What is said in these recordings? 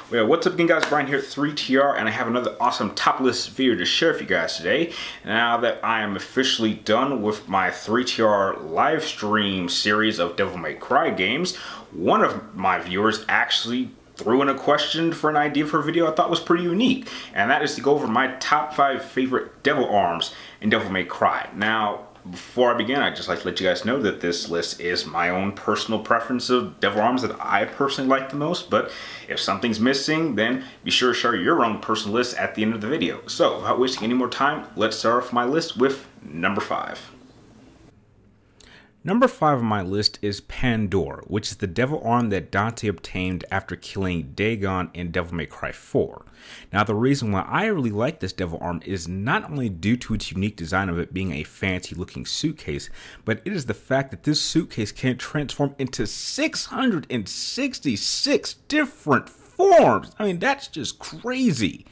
Well, what's up again, guys? Brian here at 3TR, and I have another awesome top list video to share with you guys today. Now that I am officially done with my 3TR live stream series of Devil May Cry games, one of my viewers actually threw in a question for an idea for a video I thought was pretty unique, and that is to go over my top 5 favorite devil arms in Devil May Cry. Now, before I begin, I'd just like to let you guys know that this list is my own personal preference of devil arms that I personally like the most, but if something's missing, then be sure to share your own personal list at the end of the video. So, without wasting any more time, let's start off my list with number 5. Number 5 on my list is Pandora, which is the devil arm that Dante obtained after killing Dagon in Devil May Cry 4. Now, the reason why I really like this devil arm is not only due to its unique design of it being a fancy looking suitcase, but it is the fact that this suitcase can transform into 666 different forms. I mean, that's just crazy.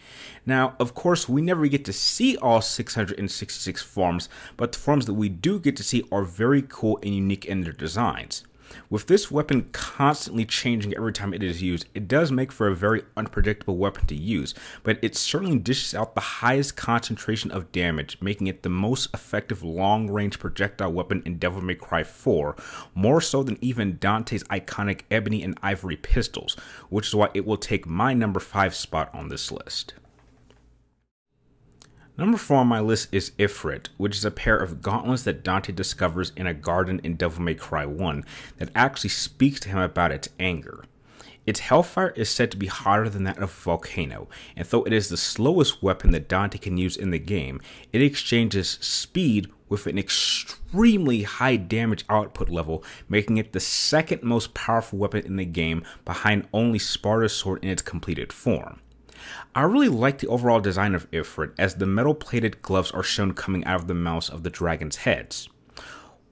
Now, of course, we never get to see all 666 forms, but the forms that we do get to see are very cool and unique in their designs. With this weapon constantly changing every time it is used, it does make for a very unpredictable weapon to use, but it certainly dishes out the highest concentration of damage, making it the most effective long-range projectile weapon in Devil May Cry 4, more so than even Dante's iconic ebony and ivory pistols, which is why it will take my number 5 spot on this list. Number 4 on my list is Ifrit, which is a pair of gauntlets that Dante discovers in a garden in Devil May Cry 1 that actually speaks to him about its anger. Its hellfire is said to be hotter than that of a volcano, and though it is the slowest weapon that Dante can use in the game, it exchanges speed with an extremely high damage output level, making it the second most powerful weapon in the game behind only Sparta's sword in its completed form. I really like the overall design of Ifrit, as the metal-plated gloves are shown coming out of the mouths of the dragon's heads.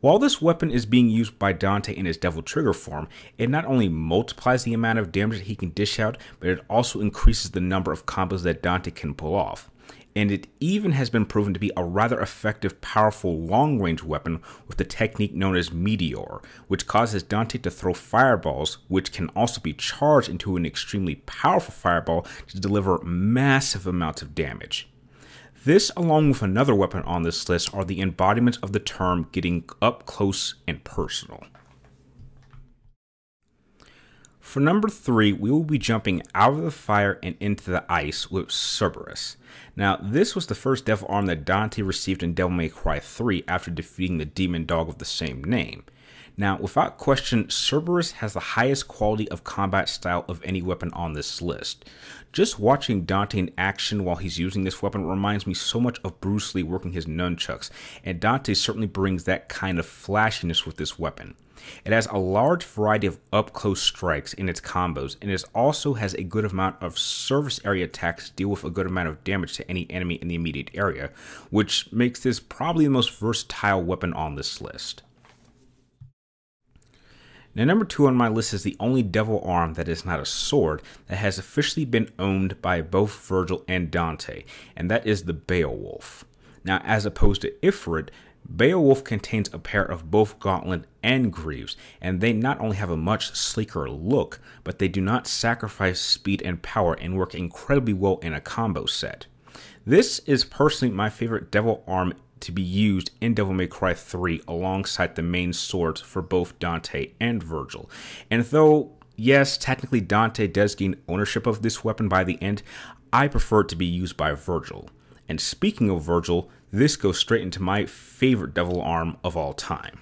While this weapon is being used by Dante in his Devil Trigger form, it not only multiplies the amount of damage that he can dish out, but it also increases the number of combos that Dante can pull off. And it even has been proven to be a rather effective, powerful, long-range weapon with the technique known as Meteor, which causes Dante to throw fireballs, which can also be charged into an extremely powerful fireball to deliver massive amounts of damage. This, along with another weapon on this list, are the embodiments of the term getting up close and personal. For number 3, we will be jumping out of the fire and into the ice with Cerberus. Now, this was the first devil arm that Dante received in Devil May Cry 3 after defeating the demon dog of the same name. Now, without question, Cerberus has the highest quality of combat style of any weapon on this list. Just watching Dante in action while he's using this weapon reminds me so much of Bruce Lee working his nunchucks, and Dante certainly brings that kind of flashiness with this weapon. It has a large variety of up-close strikes in its combos, and it also has a good amount of surface area attacks to deal with a good amount of damage to any enemy in the immediate area, which makes this probably the most versatile weapon on this list. Now, number 2 on my list is the only devil arm that is not a sword that has officially been owned by both Virgil and Dante, and that is the Beowulf. Now, as opposed to Ifrit, Beowulf contains a pair of both gauntlet and greaves, and they not only have a much sleeker look, but they do not sacrifice speed and power and work incredibly well in a combo set. This is personally my favorite devil arm to be used in Devil May Cry 3 alongside the main swords for both Dante and Virgil. And though, yes, technically Dante does gain ownership of this weapon by the end, I prefer it to be used by Virgil. And speaking of Virgil, this goes straight into my favorite devil arm of all time.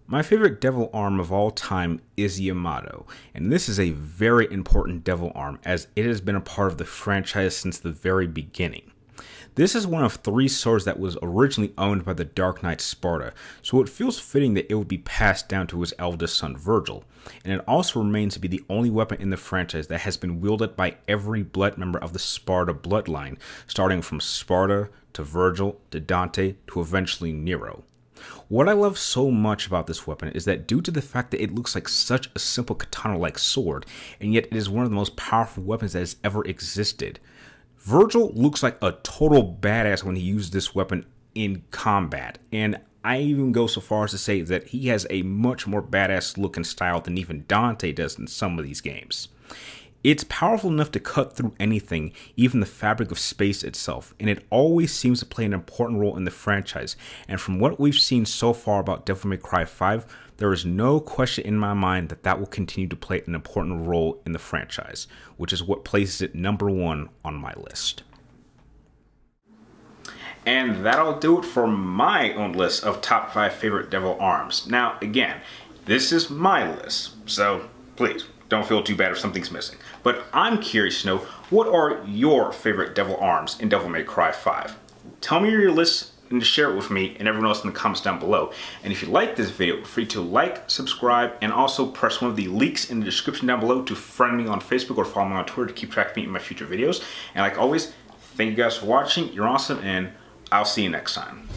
My favorite devil arm of all time is Yamato, and this is a very important devil arm as it has been a part of the franchise since the very beginning. This is one of 3 swords that was originally owned by the Dark Knight Sparta, so it feels fitting that it would be passed down to his eldest son Virgil, and it also remains to be the only weapon in the franchise that has been wielded by every blood member of the Sparta bloodline, starting from Sparta to Virgil to Dante to eventually Nero. What I love so much about this weapon is that due to the fact that it looks like such a simple katana-like sword, and yet it is one of the most powerful weapons that has ever existed, Virgil looks like a total badass when he uses this weapon in combat, and I even go so far as to say that he has a much more badass look and style than even Dante does in some of these games. It's powerful enough to cut through anything, even the fabric of space itself, and it always seems to play an important role in the franchise. And from what we've seen so far about Devil May Cry 5, there is no question in my mind that that will continue to play an important role in the franchise, which is what places it number 1 on my list. And that'll do it for my own list of top 5 favorite Devil Arms. Now, again, this is my list, so please don't feel too bad if something's missing. But I'm curious to know, what are your favorite Devil Arms in Devil May Cry 5? Tell me your list and share it with me and everyone else in the comments down below. And if you like this video, feel free to like, subscribe, and also press one of the links in the description down below to friend me on Facebook or follow me on Twitter to keep track of me in my future videos. And like always, thank you guys for watching. You're awesome, and I'll see you next time.